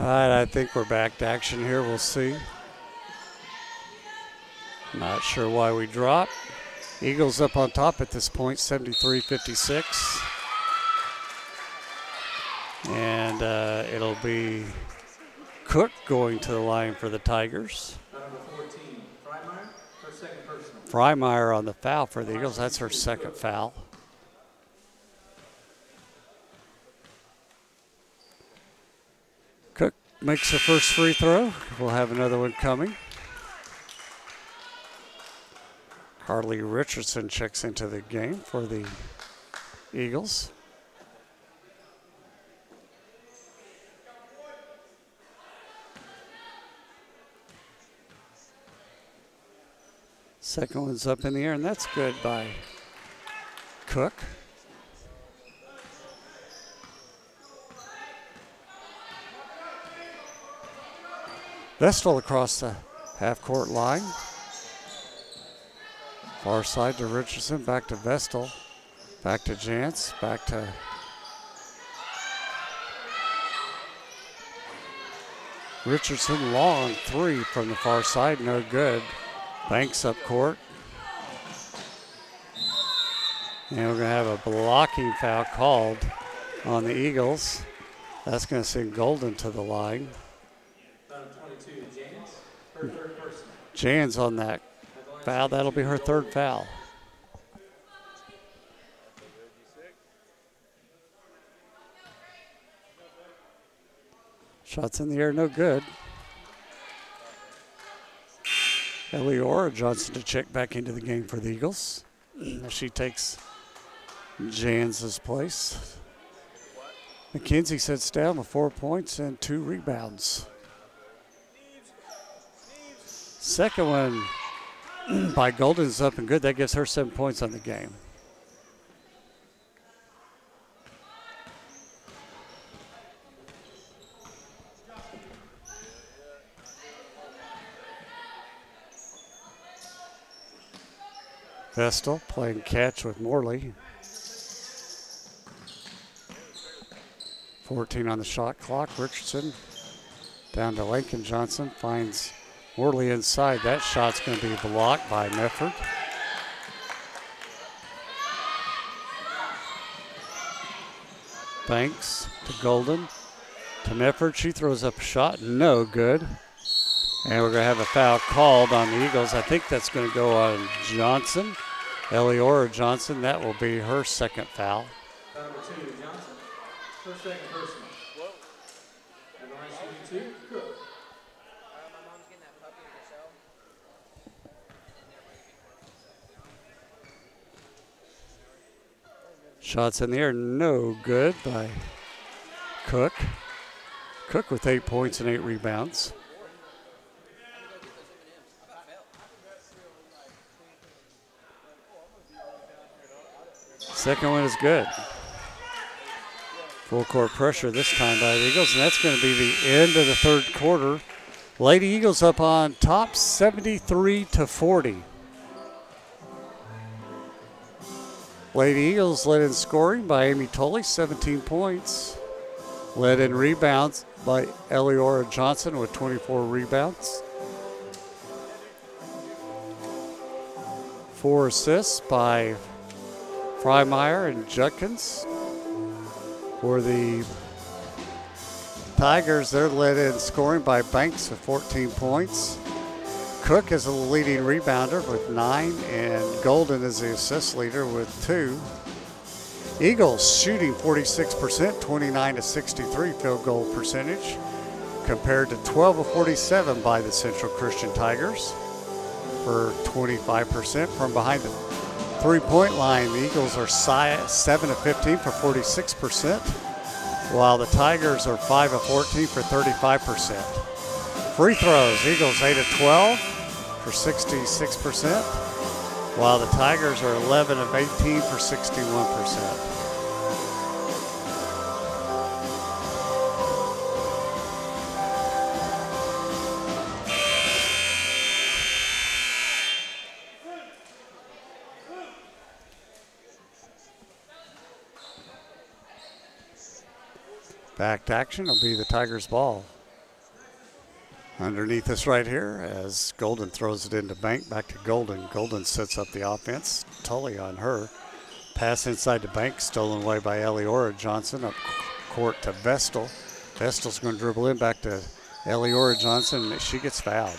All right, I think we're back to action here. We'll see. Not sure why we dropped. Eagles up on top at this point, 73-56. And it'll be Cook going to the line for the Tigers. Number 14, Freimeyer, her second personal. Freimeyer on the foul for the Eagles. That's her second foul. Cook makes her first free throw. We'll have another one coming. Carly Richardson checks into the game for the Eagles. Second one's up in the air, and that's good by Cook. Vestal across the half-court line. Far side to Richardson, back to Vestal, back to Jantz, back to Richardson. Long three from the far side, no good. Banks up court. And we're going to have a blocking foul called on the Eagles. That's going to send Golden to the line. 22, Jans, her third person. Jan's on that foul. That'll be her third foul. Shots in the air, no good. Eliora Johnson to check back into the game for the Eagles. She takes Jans's place. McKenzie sits down with 4 points and 2 rebounds. Second one by Golden is up and good. That gives her 7 points on the game. Vestal playing catch with Morley. 14 on the shot clock. Richardson down to Lincoln. Johnson finds Morley inside. That shot's going to be blocked by Mefford. Banks to Golden. To Mefford. She throws up a shot. No good. And we're going to have a foul called on the Eagles. I think that's going to go on Johnson. Eliora Johnson. That will be her second foul. Number 2, Johnson, her second personal. And on SCU, Cook. My mom's getting that puppy herself. Shots in the air, no good by Cook. Cook with 8 points and 8 rebounds. Second one is good. Full court pressure this time by the Eagles, and that's going to be the end of the third quarter. Lady Eagles up on top, 73-40. Lady Eagles led in scoring by Amy Tully, 17 points. Led in rebounds by Eliora Johnson with 24 rebounds. 4 assists by Freimeyer and Judkins. For the Tigers, they're led in scoring by Banks with 14 points. Cook is the leading rebounder with 9, and Golden is the assist leader with 2. Eagles shooting 46%, 29-63 field goal percentage, compared to 12 of 47 by the Central Christian Tigers for 25%. From behind the three-point line, the Eagles are 7 of 15 for 46%, while the Tigers are 5 of 14 for 35%. Free throws, Eagles 8 of 12 for 66%, while the Tigers are 11 of 18 for 61%. Back to action will be the Tigers' ball. Underneath us right here as Golden throws it into Bank. Back to Golden. Golden sets up the offense. Tully on her. Pass inside to Bank. Stolen away by Eliora Johnson. Up court to Vestal. Vestal's going to dribble in back to Eliora Johnson. She gets fouled.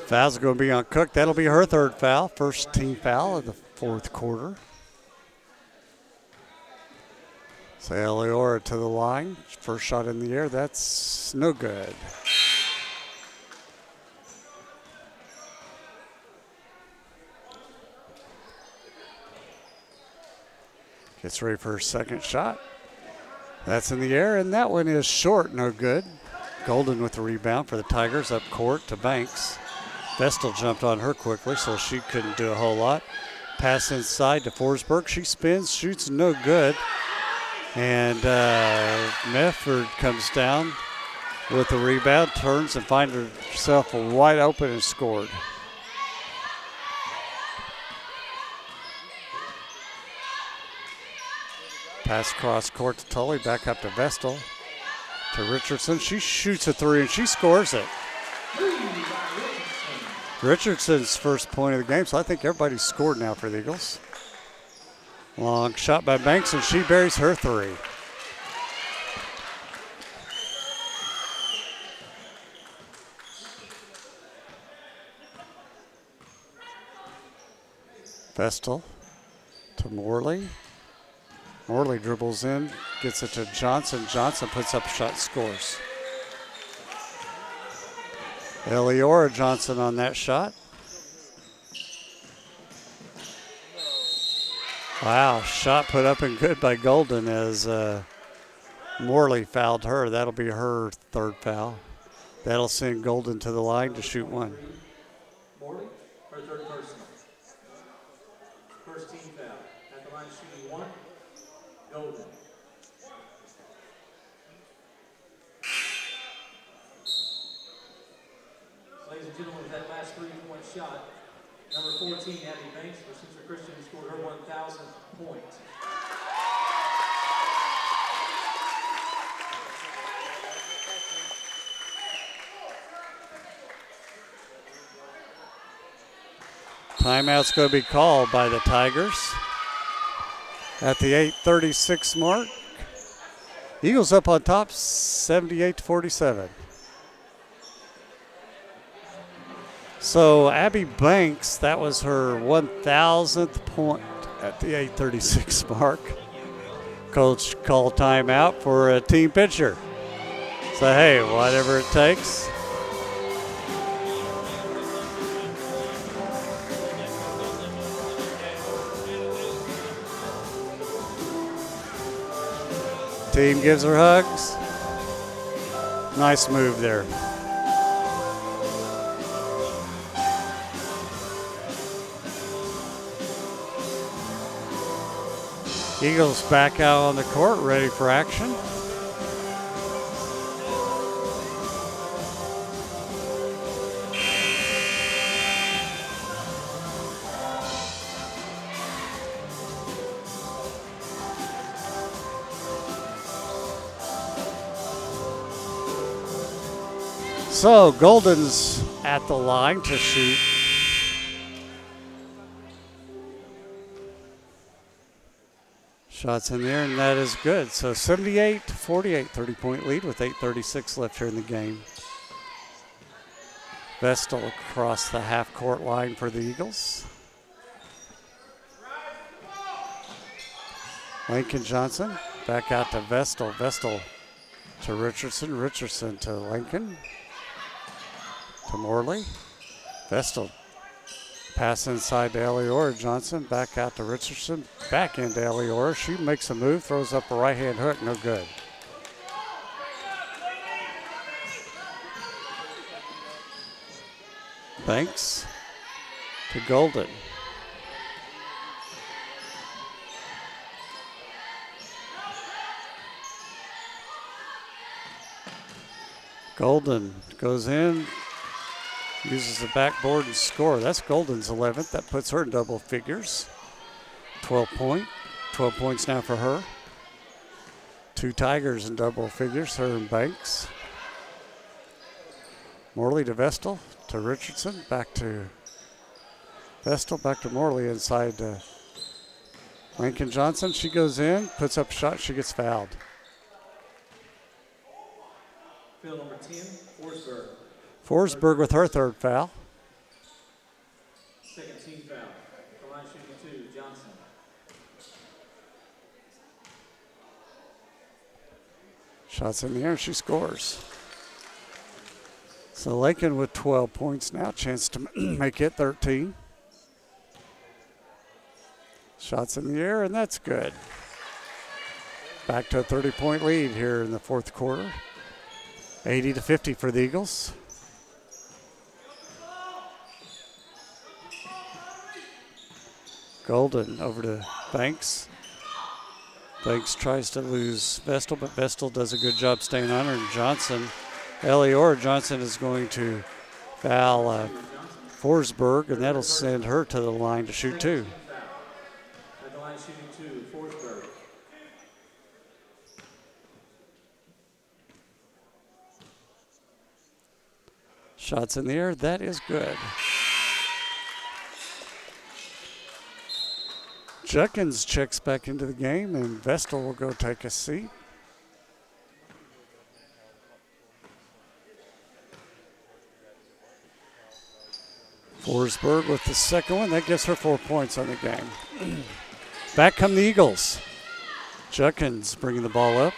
Foul's going to be on Cook. That'll be her third foul. First team foul of the fourth quarter. So Eliora to the line. First shot in the air. That's no good. Gets ready for her second shot. That's in the air, and that one is short, no good. Golden with the rebound for the Tigers, up court to Banks. Vestal jumped on her quickly, so she couldn't do a whole lot. Pass inside to Forsberg. She spins, shoots, no good. And Mefford comes down with the rebound, turns and finds herself wide open and scored. Pass across court to Tully, back up to Vestal. To Richardson. She shoots a three and she scores it. Richardson's first point of the game, so I think everybody's scored now for the Eagles. Long shot by Banks, and she buries her three. Vestal to Morley. Morley dribbles in, gets it to Johnson. Johnson puts up a shot, scores. Eliora Johnson on that shot. Wow, shot put up and good by Golden as Morley fouled her. That'll be her third foul. That'll send Golden to the line to shoot one. Morley, her third personal. First team foul. At the line shooting one, Golden. Ladies and gentlemen, with that last 3-point shot, number 14, Abby Banks for Central Christian, scored her 1,000th point. Timeout's going to be called by the Tigers at the 8:36 mark. Eagles up on top, 78-47. So Abby Banks, that was her 1,000th point at the 8:36 mark. Coach called timeout for a team pitcher. So hey, whatever it takes. Team gives her hugs. Nice move there. Eagles back out on the court, ready for action. So Golden's at the line to shoot. Shots in there, and that is good. So 78-48, 30-point lead with 8:36 left here in the game. Vestal across the half-court line for the Eagles. Lincoln Johnson back out to Vestal. Vestal to Richardson. Richardson to Lincoln. To Morley. Vestal pass inside to Eliora Johnson. Back out to Richardson. Back into Eliora. She makes a move. Throws up a right-hand hook. No good. Banks to Golden. Golden goes in. Uses the backboard and score. That's Golden's 11th. That puts her in double figures. 12-point. 12 points now for her. 2 Tigers in double figures, her and Banks. Morley to Vestal, to Richardson, back to Vestal, back to Morley inside Lincoln Johnson. She goes in, puts up a shot, she gets fouled. Foul number 10, Forsberg. Forsberg with her 3rd foul. Second team foul. The line shooting 2, Johnson. Shots in the air, she scores. So Lincoln with 12 points now, chance to make it 13. Shots in the air, and that's good. Back to a 30-point lead here in the 4th quarter. 80-50 for the Eagles. Golden over to Banks. Banks tries to lose Vestal, but Vestal does a good job staying on her. And Johnson, Eliora Johnson is going to foul Forsberg, and that'll send her to the line to shoot 2. At the line shooting 2, Forsberg. Shots in the air, that is good. Judkins checks back into the game, and Vestal will go take a seat. Forsberg with the second one. That gives her 4 points on the game. Back come the Eagles. Judkins bringing the ball up.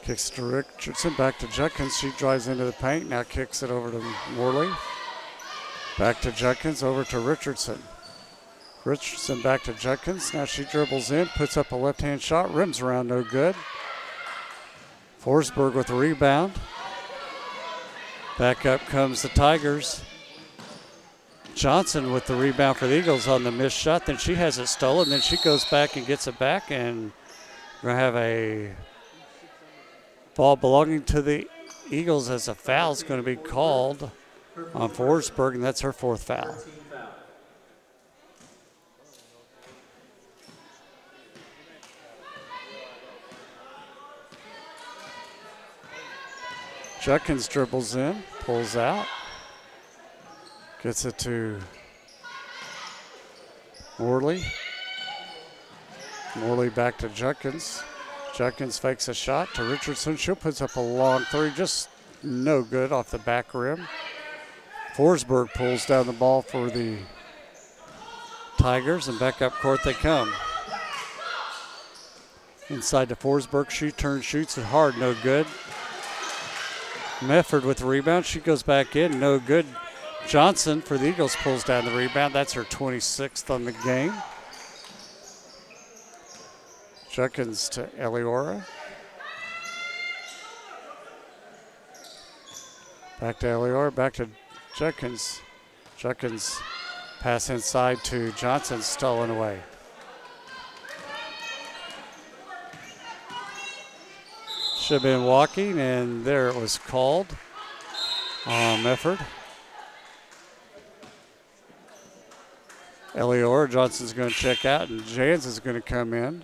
Kicks to Richardson, back to Judkins. She drives into the paint, now kicks it over to Morley. Back to Judkins, over to Richardson. Richardson back to Judkins. Now she dribbles in, puts up a left-hand shot, rims around, no good. Forsberg with the rebound. Back up comes the Tigers. Johnson with the rebound for the Eagles on the missed shot. Then she has it stolen. Then she goes back and gets it back, and we're going to have a ball belonging to the Eagles as a foul is going to be called on Forsberg, and that's her 4th foul. Judkins dribbles in, pulls out, gets it to Morley. Morley back to Judkins. Judkins fakes a shot to Richardson. She puts up a long 3, just no good off the back rim. Forsberg pulls down the ball for the Tigers, and back up court they come. Inside to Forsberg, she turns, shoots it hard, no good. Mefford with the rebound, she goes back in, no good. Johnson for the Eagles pulls down the rebound. That's her 26th on the game. Judkins to Eliora. Back to Eliora, back to Judkins. Judkins pass inside to Johnson, stolen away. Should have been walking, and there it was called on Mefford. Eliora, Johnson's going to check out, and Jans is going to come in.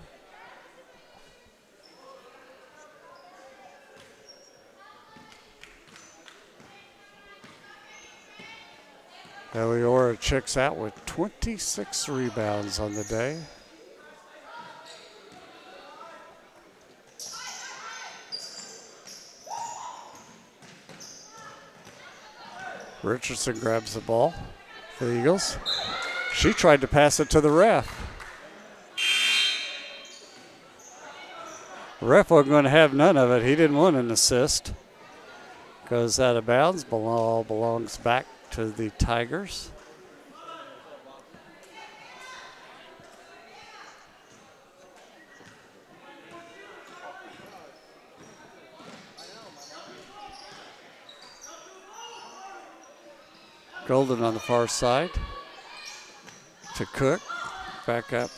Eliora checks out with 26 rebounds on the day. Richardson grabs the ball for the Eagles. She tried to pass it to the ref. The ref wasn't going to have none of it. He didn't want an assist. Goes out of bounds. Ball belongs back to the Tigers. Golden on the far side to Cook, back up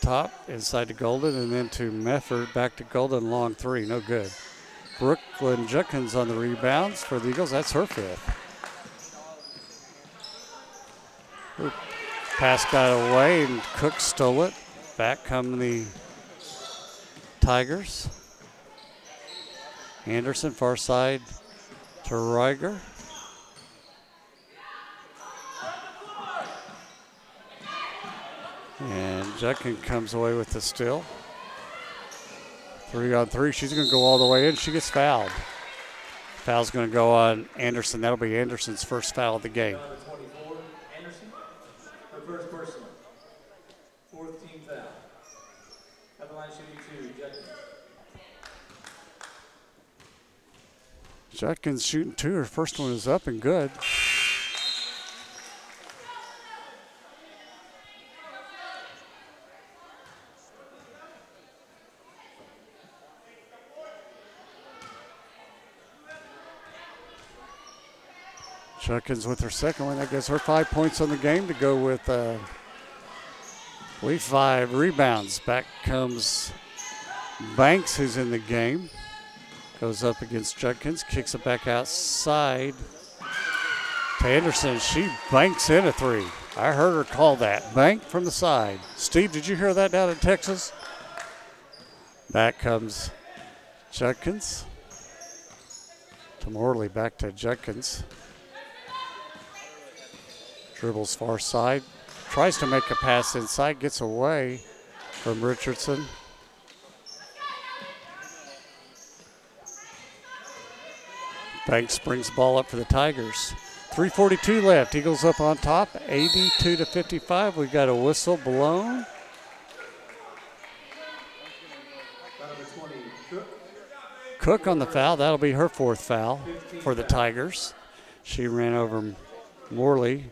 top, inside to Golden, and then to Mefford, back to Golden, long 3, no good. Brooklyn Judkins on the rebounds for the Eagles, that's her 5th. Pass got away and Cook stole it. Back come the Tigers. Anderson far side to Reiger. And Judkins comes away with the steal. 3-on-3, she's gonna go all the way in, she gets fouled. Foul's gonna go on Anderson. That'll be Anderson's first foul of the game. Number 24, Anderson, her first personal. Fourth team foul. At the line shooting 2, Judkins. Judkins shooting 2, her first one is up and good. Judkins with her second one. That gives her 5 points on the game to go with, I believe, 5 rebounds. Back comes Banks, who's in the game. Goes up against Judkins, kicks it back outside to Anderson. She banks in a 3. I heard her call that. Bank from the side. Steve, did you hear that down in Texas? Back comes Judkins. To Morley, back to Judkins. Dribbles far side, tries to make a pass inside, gets away from Richardson. Banks brings the ball up for the Tigers. 3:42 left, Eagles up on top, 82-55. We got a whistle blown. Cook on the foul, that'll be her 4th foul for the Tigers. She ran over Morley.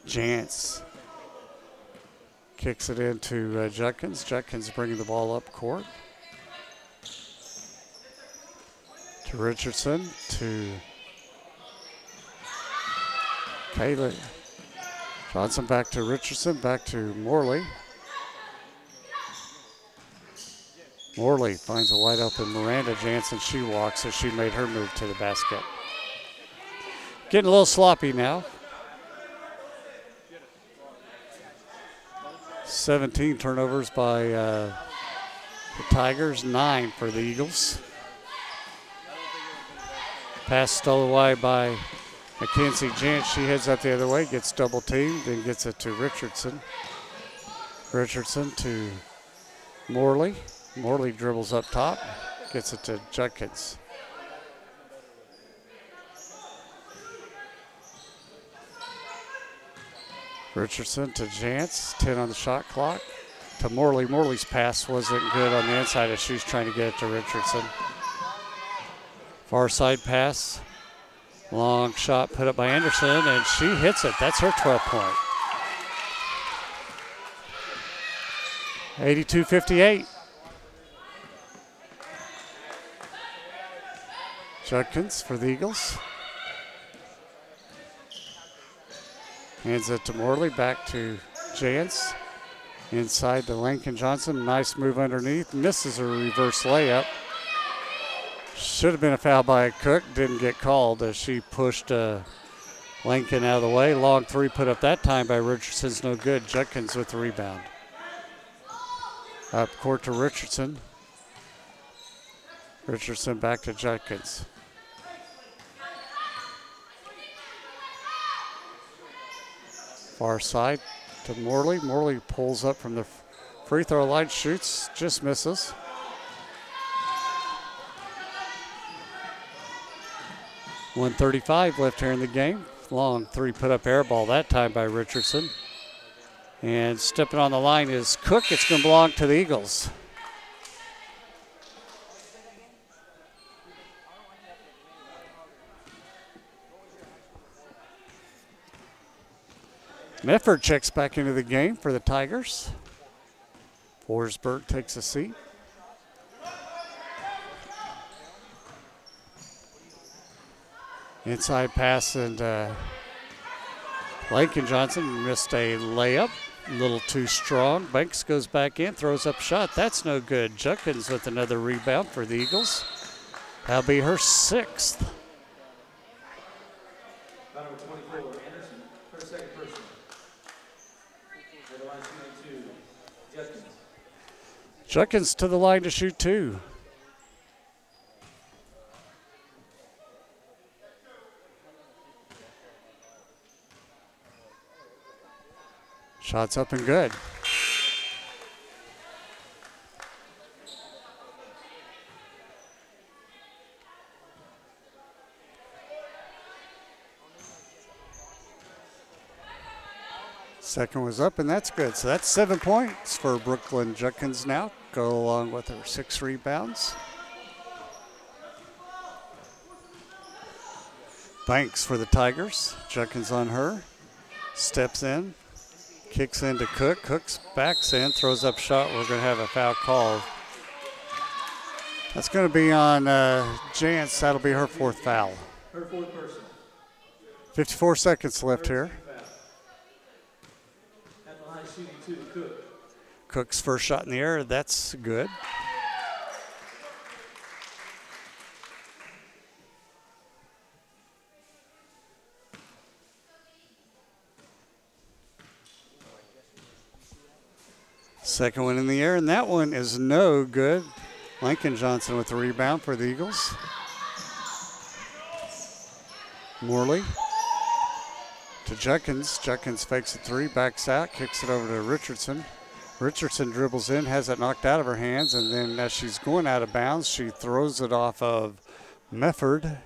Jantz kicks it into Judkins. Judkins bringing the ball up court. To Richardson, to Kayla. Johnson back to Richardson, back to Morley. Morley finds a wide open Miranda Jansen. She walks as she made her move to the basket. Getting a little sloppy now. 17 turnovers by the Tigers, 9 for the Eagles. Pass stole away by Mackenzie Jantz. She heads up the other way, gets double teamed, then gets it to Richardson. Richardson to Morley. Morley dribbles up top, gets it to Judkins. Richardson to Jantz, 10 on the shot clock. To Morley. Morley's pass wasn't good on the inside as she's trying to get it to Richardson. Far side pass. Long shot put up by Anderson, and she hits it. That's her 12th point. 82-58. Judkins for the Eagles. Hands it to Morley, back to Jantz. Inside to Lincoln Johnson, nice move underneath. Misses a reverse layup. Should have been a foul by Cook, didn't get called as she pushed Lincoln out of the way. Long 3 put up that time by Richardson's no good. Judkins with the rebound. Up court to Richardson. Richardson back to Judkins. Far side to Morley. Morley pulls up from the free throw line, shoots, just misses. .135 left here in the game. Long 3 put up air ball that time by Richardson. And stepping on the line is Cook. It's going to belong to the Eagles. Mefford checks back into the game for the Tigers. Forsberg takes a seat. Inside pass, and Lincoln Johnson missed a layup. A little too strong. Banks goes back in, throws up a shot. That's no good. Judkins with another rebound for the Eagles. That'll be her 6th. Number 24, Anderson, her second personal. Judkins to the line to shoot 2. Shots up and good. Second was up, and that's good. So that's 7 points for Brooklyn Judkins now. Go along with her 6 rebounds. Banks for the Tigers. Judkins on her. Steps in. Kicks into Cook. Cook's backs in. Throws up shot. We're going to have a foul call. That's going to be on Jance. That'll be her 4th foul. Her 4th person. 54 seconds left here. At the line shooting 2, Cook. Cook's first shot in the air. That's good. Second one in the air, and that one is no good. Lincoln Johnson with the rebound for the Eagles. Morley to Judkins. Judkins fakes a 3, backs out, kicks it over to Richardson. Richardson dribbles in, has it knocked out of her hands, and then as she's going out of bounds, she throws it off of Mefford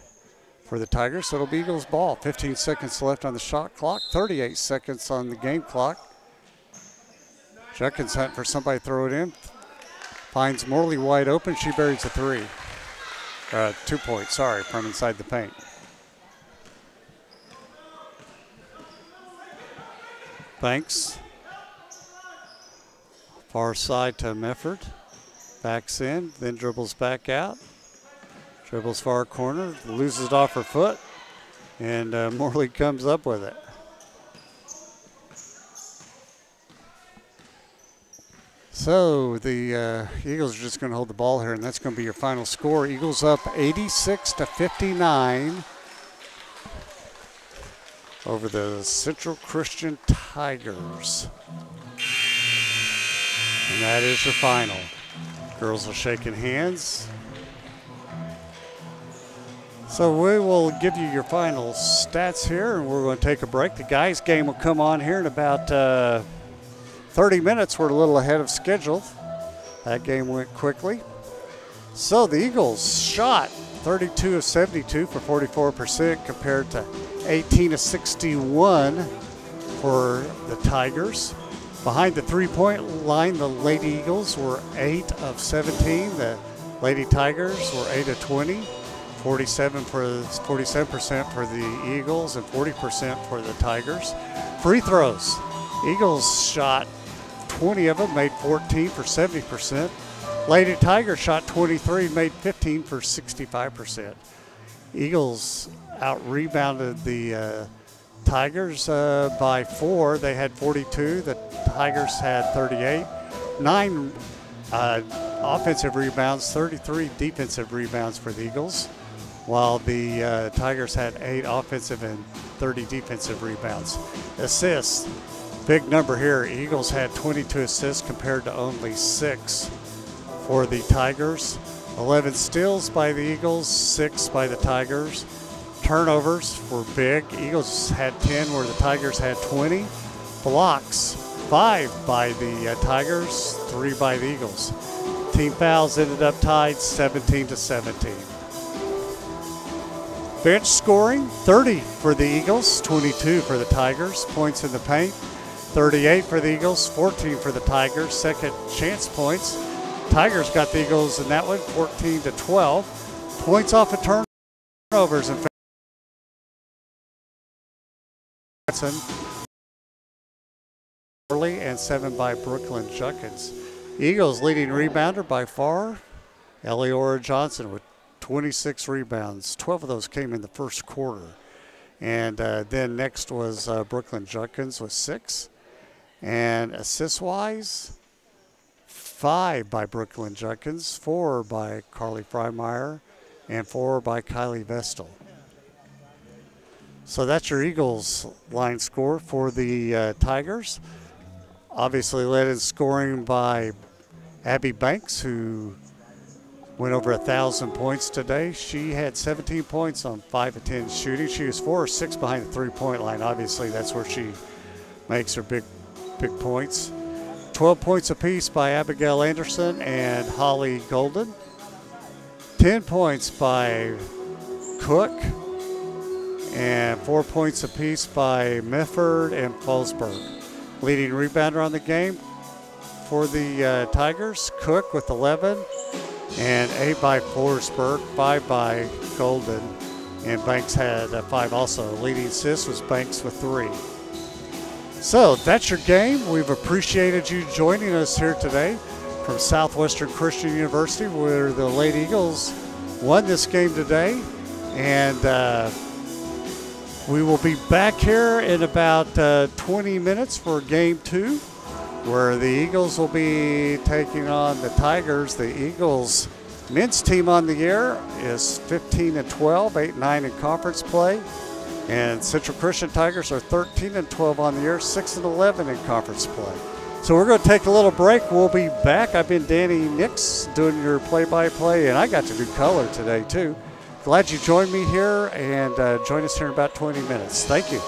for the Tigers. So it'll be Eagles ball. 15 seconds left on the shot clock, 38 seconds on the game clock. Judkins hunting for somebody to throw it in. Finds Morley wide open. She buries a 3. 2 points, sorry, from inside the paint. Banks. Far side to Mefford. Backs in, then dribbles back out. Dribbles far corner, loses it off her foot, and Morley comes up with it. So the Eagles are just going to hold the ball here, and that's going to be your final score. Eagles up 86-59 over the Central Christian Tigers. And that is your final. Girls are shaking hands. So we will give you your final stats here, and we're going to take a break. The guys' game will come on here in about 30 minutes. We're a little ahead of schedule. That game went quickly. So the Eagles shot 32 of 72 for 44% compared to 18 of 61 for the Tigers. Behind the three-point line, the Lady Eagles were 8 of 17. The Lady Tigers were 8 of 20. 47% for the Eagles and 40% for the Tigers. Free throws. Eagles shot 20 of them, made 14 for 70%. Lady Tigers shot 23, made 15 for 65%. Eagles out-rebounded the Tigers by 4. They had 42. The Tigers had 38. 9 offensive rebounds, 33 defensive rebounds for the Eagles, while the Tigers had 8 offensive and 30 defensive rebounds. Assists, big number here. Eagles had 22 assists compared to only 6 for the Tigers. 11 steals by the Eagles, 6 by the Tigers. Turnovers were big. Eagles had 10 where the Tigers had 20. Blocks, 5 by the Tigers, 3 by the Eagles. Team fouls ended up tied 17-17. Bench scoring, 30 for the Eagles, 22 for the Tigers. Points in the paint, 38 for the Eagles, 14 for the Tigers. Second chance points. Tigers got the Eagles in that one, 14-12. Points off of turnovers and early, and 7 by Brooklyn Judkins. Eagles leading rebounder by far, Eliora Johnson with 26 rebounds. 12 of those came in the first quarter. And then next was Brooklyn Judkins with 6. And assist-wise, 5 by Brooklyn Judkins, 4 by Carly Freimeyer, and 4 by Kylie Vestal. So that's your Eagles line score for the Tigers. Obviously led in scoring by Abby Banks, who went over 1,000 points today. She had 17 points on 5 of 10 shooting. She was 4 or 6 behind the three-point line. Obviously, that's where she makes her big points. 12 points apiece by Abigail Anderson and Holly Golden. 10 points by Cook. And 4 points apiece by Mifford and Fosberg. Leading rebounder on the game for the Tigers, Cook with 11. And 8 by Forsberg, 5 by Golden, and Banks had 5 also. Leading assist was Banks with 3. So that's your game. We've appreciated you joining us here today from Southwestern Christian University, where the Lady Eagles won this game today. And we will be back here in about 20 minutes for game 2. Where the Eagles will be taking on the Tigers. The Eagles men's team on the year is 15-12, 8-9 in conference play. And Central Christian Tigers are 13-12 on the year, 6-11 in conference play. So we're going to take a little break. We'll be back. I've been Danny Nix doing your play-by-play, and I got to do color today too. Glad you joined me here, and join us here in about 20 minutes. Thank you.